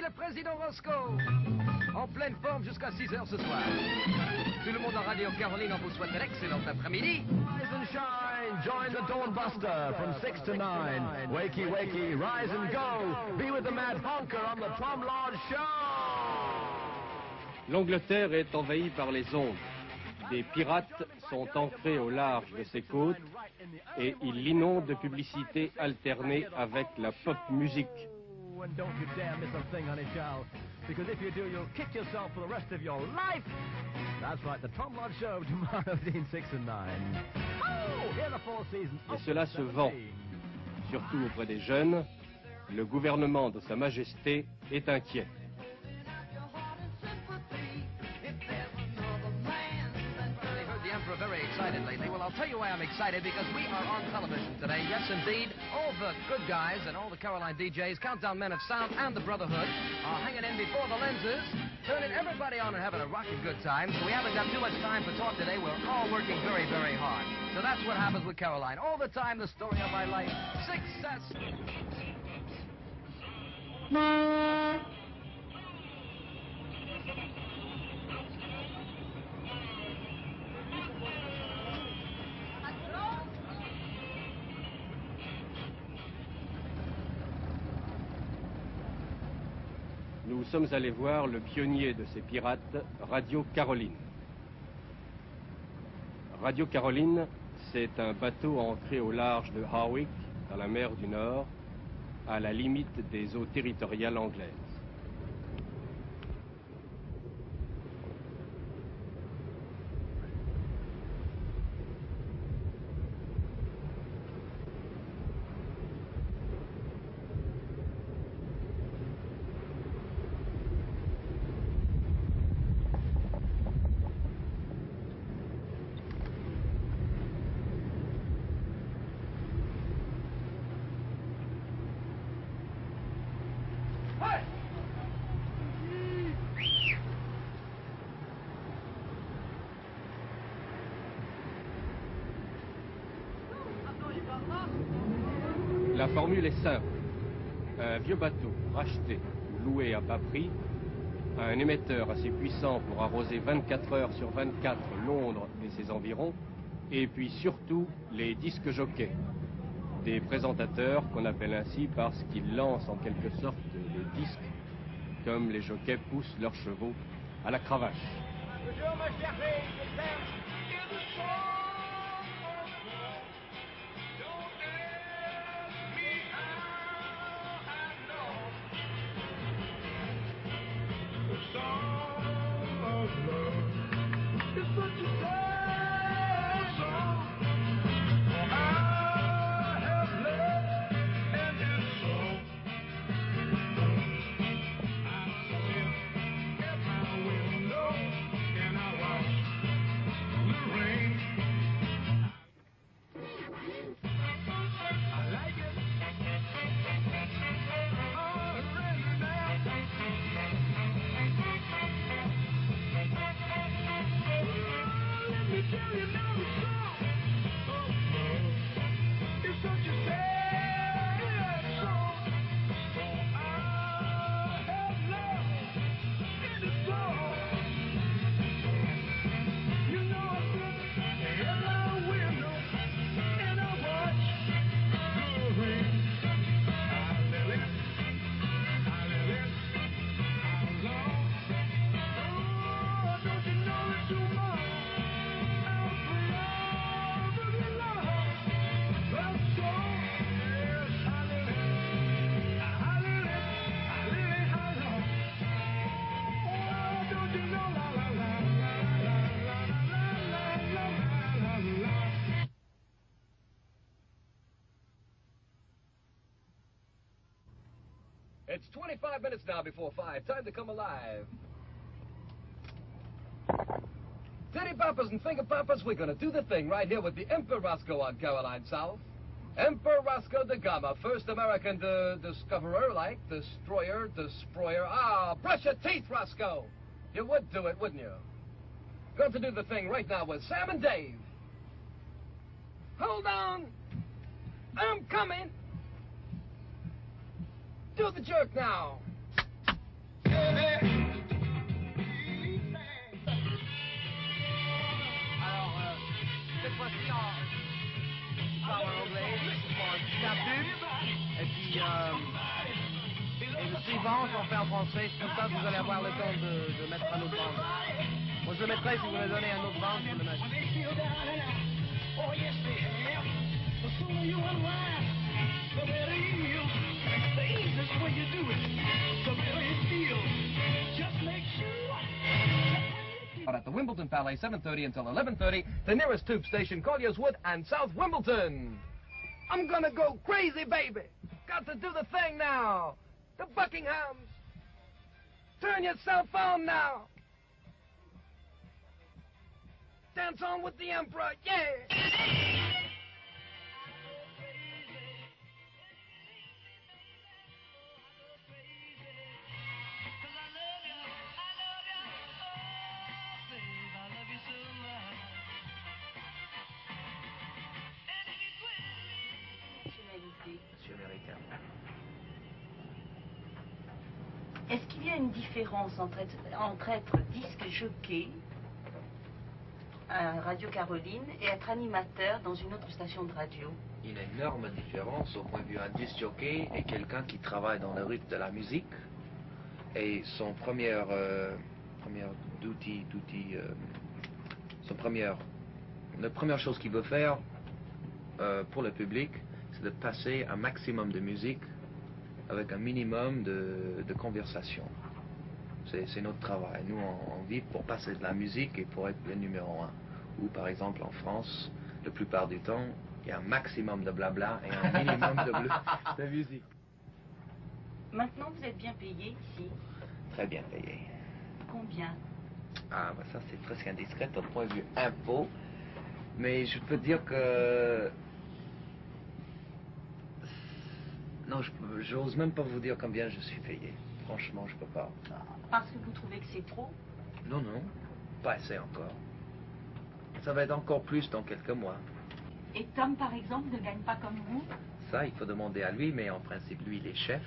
le président Roscoe. En pleine forme jusqu'à 6 heures ce soir. Tout le monde en Radio Caroline, on vous souhaite un excellent après-midi. Rise and shine, join the Dawnbuster from 6 to 9. Wakey, wakey, rise and go. Be with the Mad Honker on the Tom Lodge Show. L'Angleterre est envahie par les ondes. Des pirates sont ancrés au large de ses côtes et ils l'inondent de publicités alternées avec la pop musique. And don't you dare miss a thing, honey child, because if you do, you'll kick yourself for the rest of your life. That's right, the Tom Lodge Show tomorrow between 6 and 9. Oh, here the Four Seasons. Et cela se vend, surtout auprès des jeunes. Le gouvernement de Sa Majesté est inquiet. Very excited lately. Well, I'll tell you why I'm excited, because we are on television today. Yes, indeed. All the good guys and all the Caroline DJs, Countdown Men of Sound, and the Brotherhood are hanging in before the lenses, turning everybody on and having a rocking good time. So we haven't got too much time for talk today. We're all working very, very hard. So that's what happens with Caroline. All the time, the story of my life. Success. Nous sommes allés voir le pionnier de ces pirates, Radio Caroline. Radio Caroline, c'est un bateau ancré au large de Harwich, dans la mer du Nord, à la limite des eaux territoriales anglaises. La formule est simple. Un vieux bateau racheté ou loué à bas prix, un émetteur assez puissant pour arroser 24 heures sur 24 Londres et ses environs, et puis surtout les disques jockeys, des présentateurs qu'on appelle ainsi parce qu'ils lancent en quelque sorte les disques comme les jockeys poussent leurs chevaux à la cravache. It's 25 minutes now before 5. Time to come alive. Titty poppers and finger poppers, we're going to do the thing right here with the Emperor Roscoe on Caroline South. Emperor Roscoe da Gama, first American discoverer, like destroyer, destroyer. Ah, brush your teeth, Roscoe. You would do it, wouldn't you? Going to do the thing right now with Sam and Dave. Hold on. I'm coming. Do the jerk now. Alors, cette fois-ci, on parle en anglais, pour un petit début, et puis, et le suivant, on fait en français, comme ça vous allez avoir le temps de mettre un autre bande. Moi je le mettrai, si vous voulez donner un autre bande, je le mettrai. Oh, yes, they have. The sooner you unwind, the better you feel. The easiest way you do it, the better it feels. Just make sure. But at the Wimbledon Palais, 7:30 until 11:30, the nearest tube station, Collier's Wood and South Wimbledon. I'm gonna go crazy, baby. Got to do the thing now. The Buckinghams. Turn yourself on now. Dance on with the Emperor, yeah! Américain. Est-ce qu'il y a une différence entre être disque jockey à Radio Caroline et être animateur dans une autre station de radio? Il y a une énorme différence au point de vue un disc jockey est quelqu'un qui travaille dans le rythme de la musique et son la première chose qu'il veut faire pour le public, c'est de passer un maximum de musique avec un minimum de conversation. C'est notre travail. Nous, on vit pour passer de la musique et pour être le numéro 1. Ou par exemple en France, la plupart du temps, il y a un maximum de blabla et un minimum de musique. Maintenant, vous êtes bien payé ici? Très bien payé. Combien? Ah, bah ça c'est presque indiscret au point de vue impôt. Mais je peux dire que... Non, j'ose même pas vous dire combien je suis payé. Franchement, je peux pas. Parce que vous trouvez que c'est trop? Non, non, pas assez encore. Ça va être encore plus dans quelques mois. Et Tom, par exemple, ne gagne pas comme vous? Ça, il faut demander à lui, mais en principe, lui, il est chef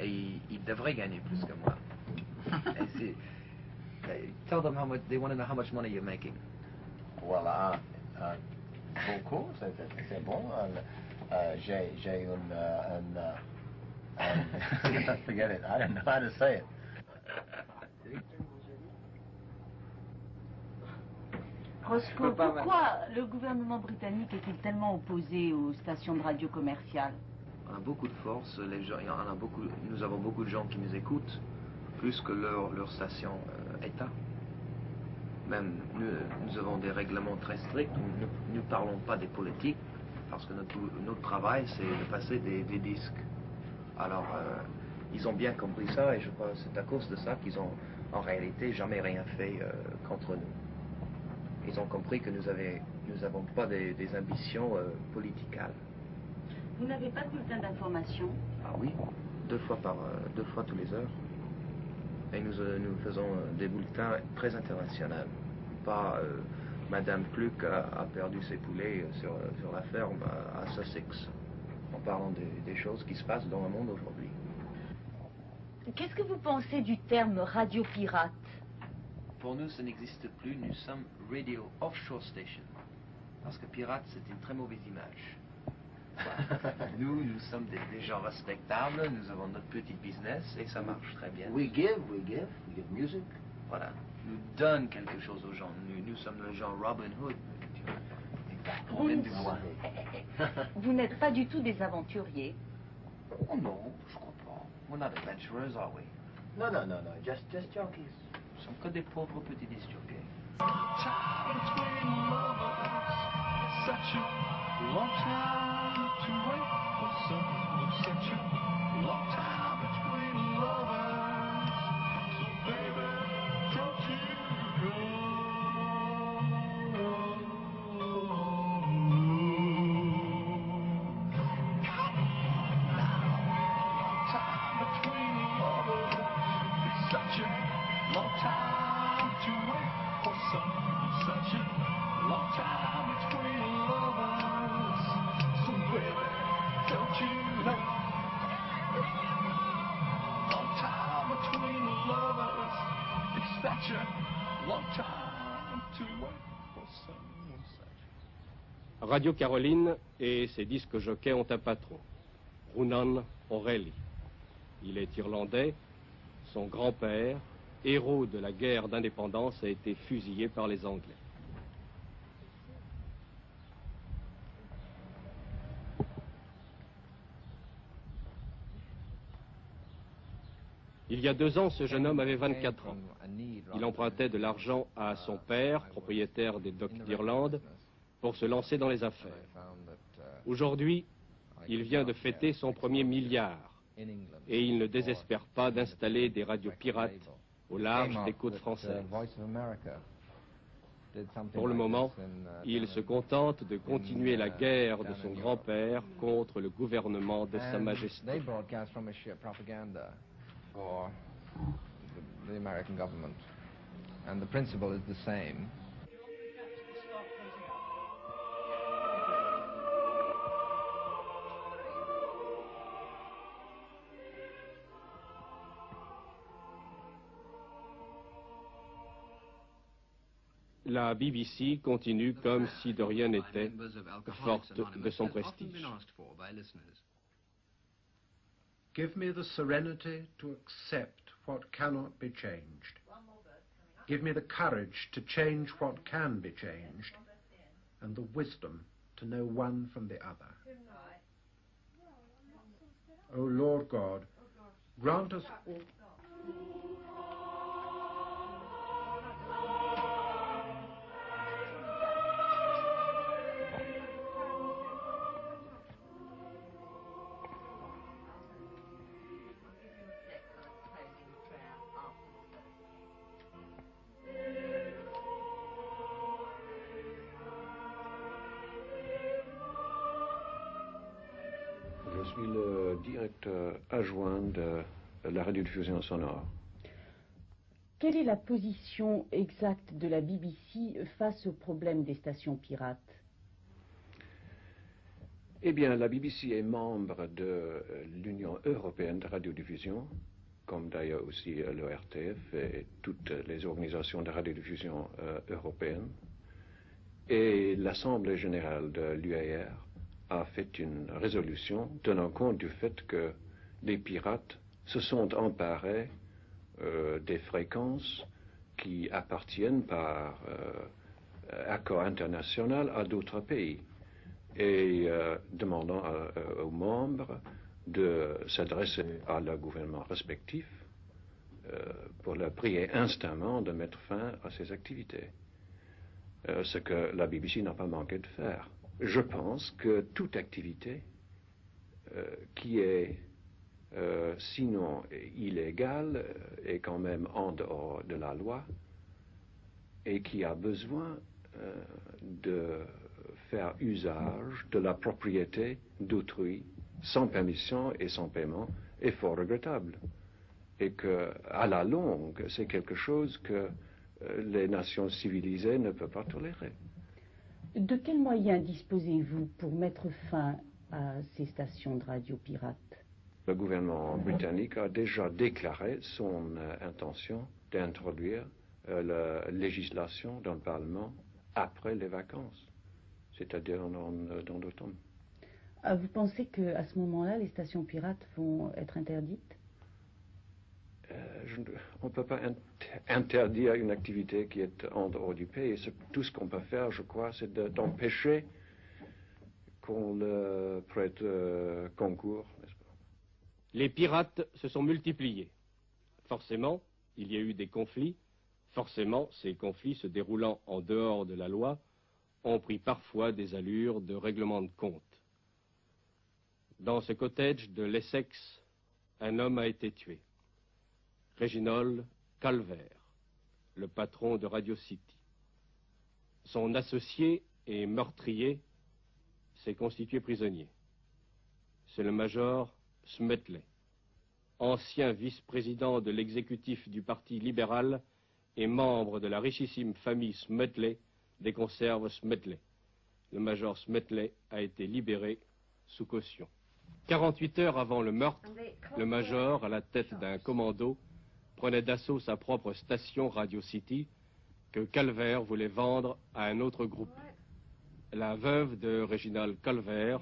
et il devrait gagner plus que moi. Tell them how much, they want to know how much money you're making. Voilà, beaucoup, c'est bon. J'ai forget it, I don't know how to say it. Roscoe, pourquoi le gouvernement britannique est-il tellement opposé aux stations de radio commerciales? On a beaucoup de force, nous avons beaucoup de gens qui nous écoutent, plus que leur station État. Même nous avons des règlements très stricts, nous ne parlons pas des politiques, parce que notre travail c'est de passer des disques. Alors ils ont bien compris ça et je crois que c'est à cause de ça qu'ils ont en réalité jamais rien fait contre nous. Ils ont compris que nous n'avons pas des ambitions politicales. Vous n'avez pas de bulletin d'information? Ah oui, deux fois tous les heures. Et nous faisons des bulletins très internationaux. Pas Madame Pluck a perdu ses poulets sur la ferme à Sussex. En parlant des choses qui se passent dans le monde aujourd'hui. Qu'est-ce que vous pensez du terme radio pirate? Pour nous, ça n'existe plus. Nous sommes Radio Offshore Station. Parce que pirate, c'est une très mauvaise image. Nous sommes des gens respectables, nous avons notre petit business et ça marche très bien. We give music. Voilà, nous donnons quelque chose aux gens. Nous sommes le genre Robin Hood. On donne du bois. Vous n'êtes pas du tout des aventuriers? Oh non, je crois pas. We're not adventurers, are we? No, just jockeys. Nous sommes que des pauvres petits disjockeys. Such a long time to wait for someone. Such a long time between lovers. So baby, don't you go. Time between lovers. It's such a long time to wait for someone. Such a long time between lovers. So baby, don't you know? Long time Radio Caroline et ses disques jockeys ont un patron, Roonan O'Reilly. Il est irlandais. Son grand-père, héros de la guerre d'indépendance, a été fusillé par les Anglais. Il y a 2 ans, ce jeune homme avait 24 ans. Il empruntait de l'argent à son père, propriétaire des docks d'Irlande, pour se lancer dans les affaires. Aujourd'hui, il vient de fêter son premier milliard et il ne désespère pas d'installer des radios pirates au large des côtes françaises. Pour le moment, il se contente de continuer la guerre de son grand-père contre le gouvernement de Sa Majesté. Or the American government, and the principle is the same. La BBC continue comme si de rien n'était, forte de son prestige. Give me the serenity to accept what cannot be changed. Give me the courage to change what can be changed, and the wisdom to know one from the other. O Lord God, grant us all... Je suis le directeur adjoint de la radiodiffusion sonore. Quelle est la position exacte de la BBC face au problème des stations pirates? Eh bien, la BBC est membre de l'Union européenne de radiodiffusion, comme d'ailleurs aussi le RTF et toutes les organisations de radiodiffusion européennes. Et l'Assemblée générale de l'UAR a fait une résolution tenant compte du fait que les pirates se sont emparés des fréquences qui appartiennent par accord international à d'autres pays et demandant aux membres de s'adresser à leur gouvernement respectif pour leur prier instamment de mettre fin à ces activités. Ce que la BBC n'a pas manqué de faire. Je pense que toute activité qui est sinon illégale est quand même en dehors de la loi et qui a besoin de faire usage de la propriété d'autrui sans permission et sans paiement est fort regrettable. Et que, à la longue, c'est quelque chose que les nations civilisées ne peuvent pas tolérer. De quels moyens disposez-vous pour mettre fin à ces stations de radio pirates? Le gouvernement britannique a déjà déclaré son intention d'introduire la législation dans le Parlement après les vacances, c'est-à-dire dans l'automne. Vous pensez qu'à ce moment-là, les stations pirates vont être interdites? On ne peut pas interdire une activité qui est en dehors du pays. Tout ce qu'on peut faire, je crois, c'est d'empêcher qu'on prête concours, n'est-ce pas? Les pirates se sont multipliés. Forcément, il y a eu des conflits. Forcément, ces conflits se déroulant en dehors de la loi ont pris parfois des allures de règlement de compte. Dans ce cottage de l'Essex, un homme a été tué. Reginald Calvert, le patron de Radio City. Son associé et meurtrier s'est constitué prisonnier. C'est le major Smedley, ancien vice-président de l'exécutif du Parti libéral et membre de la richissime famille Smedley des conserves Smedley. Le major Smedley a été libéré sous caution. 48 heures avant le meurtre, le major, à la tête d'un commando, prenait d'assaut sa propre station Radio City que Calvert voulait vendre à un autre groupe. la veuve de Reginald Calvert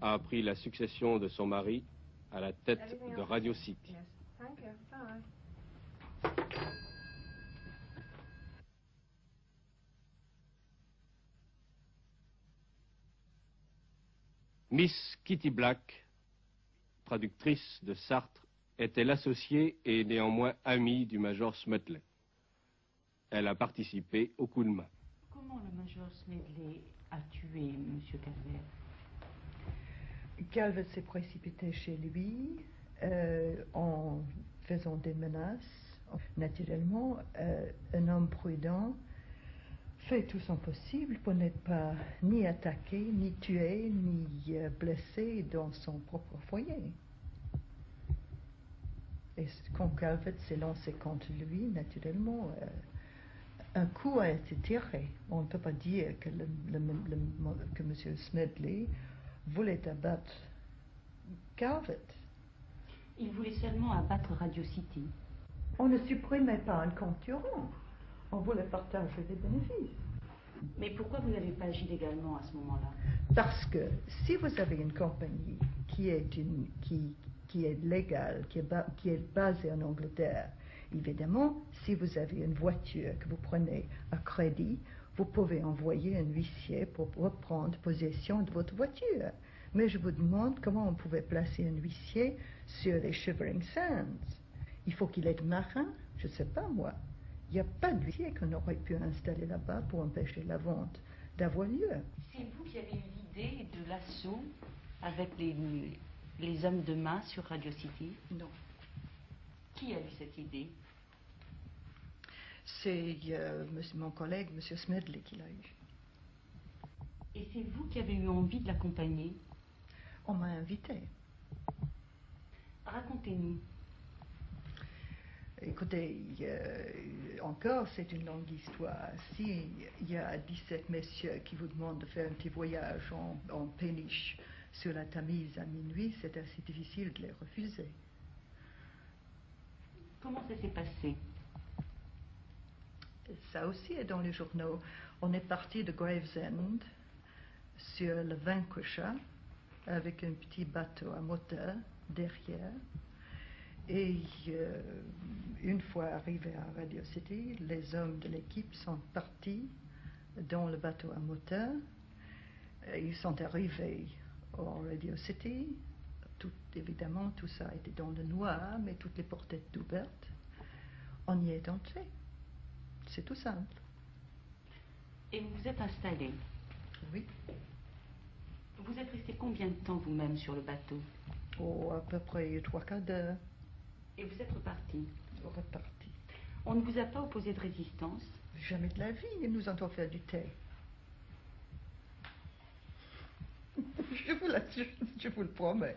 a pris la succession de son mari à la tête de Radio City. Miss Kitty Black, traductrice de Sartre, était l'associée et néanmoins amie du Major Smedley. Elle a participé au coup de main. Comment le Major Smedley a tué M. Calvert? Calvert s'est précipité chez lui en faisant des menaces. Naturellement, un homme prudent fait tout son possible pour ne pas ni attaquer, ni tuer, ni blesser dans son propre foyer. Et quand Calvert s'est lancé contre lui, naturellement, un coup a été tiré. On ne peut pas dire que M. Smedley voulait abattre Calvert. Il voulait seulement abattre Radio City. On ne supprimait pas un concurrent. On voulait partager les bénéfices. Mais pourquoi vous n'avez pas agi légalement à ce moment-là? Parce que si vous avez une compagnie qui est légale, qui est basée en Angleterre, évidemment, si vous avez une voiture que vous prenez à crédit, vous pouvez envoyer un huissier pour reprendre possession de votre voiture. Mais je vous demande comment on pouvait placer un huissier sur les Shivering Sands. Il faut qu'il ait marin, je ne sais pas moi. Il n'y a pas de huissier qu'on aurait pu installer là-bas pour empêcher la vente d'avoir lieu. C'est vous qui avez eu l'idée de l'assaut avec les hommes de main sur Radio City? Non. Qui a eu cette idée? C'est mon collègue, M. Smedley, qui l'a eu. Et c'est vous qui avez eu envie de l'accompagner? On m'a invité. Racontez-nous. Écoutez, encore, c'est une longue histoire. S'il y a 17 messieurs qui vous demandent de faire un petit voyage en péniche sur la Tamise à minuit, c'est assez difficile de les refuser. Comment ça s'est passé? Ça aussi est dans les journaux. On est parti de Gravesend sur le Vanquisher avec un petit bateau à moteur derrière. Et une fois arrivés à Radio City, les hommes de l'équipe sont partis dans le bateau à moteur. Ils sont arrivés à Radio City. Évidemment, tout ça était dans le noir, mais toutes les portes étaient ouvertes. On y est entré. C'est tout simple. Et vous vous êtes installé? Oui. Vous êtes resté combien de temps vous-même sur le bateau? Oh, à peu près 3/4 d'heure. Et vous êtes reparti? Reparti. On ne vous a pas opposé de résistance? Jamais de la vie, ils nous ont offert du thé. Je vous le promets.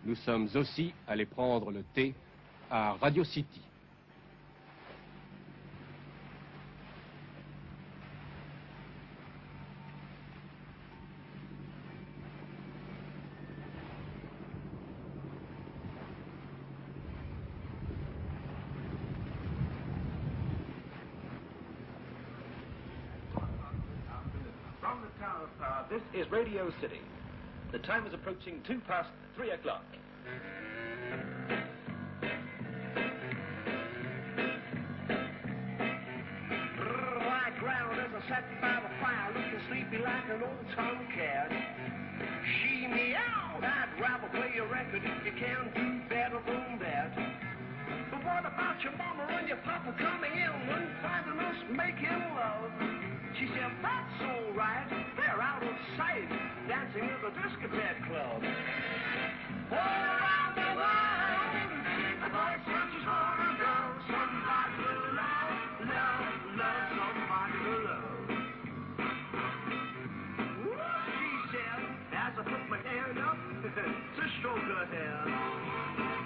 Nous sommes aussi allés prendre le thé à Radio City. From the Tower of Power, this is Radio City. The time is approaching 3:02 o'clock. White ground as I sat by the fire, looking sleepy like an old tomcat. She meowed, I'd rather play a record if you can do better than that. But what about your mama and your papa coming in and finding us making love? She said, that's all right, they're out of sight, dancing at the discotheque club. All around the world, the boy searches for a girl, somebody to love, love, love, somebody to love. Whoop, she said, as I put my hand up to stroke her hair.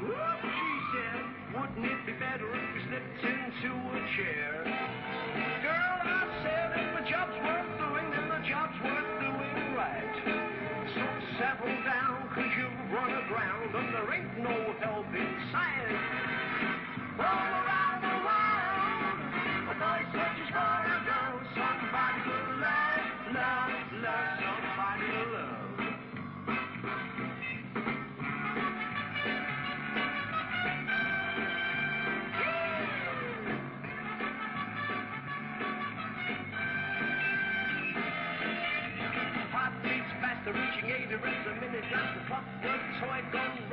Whoop, she said, wouldn't it be better if we slipped into a chair? Girl, I said, if the job's worth doing, then the job's worth doing right. So settle down, 'cause you've run aground and there ain't no help in sight. All around the world, a boy searches for a girl, somebody to love. the toy gun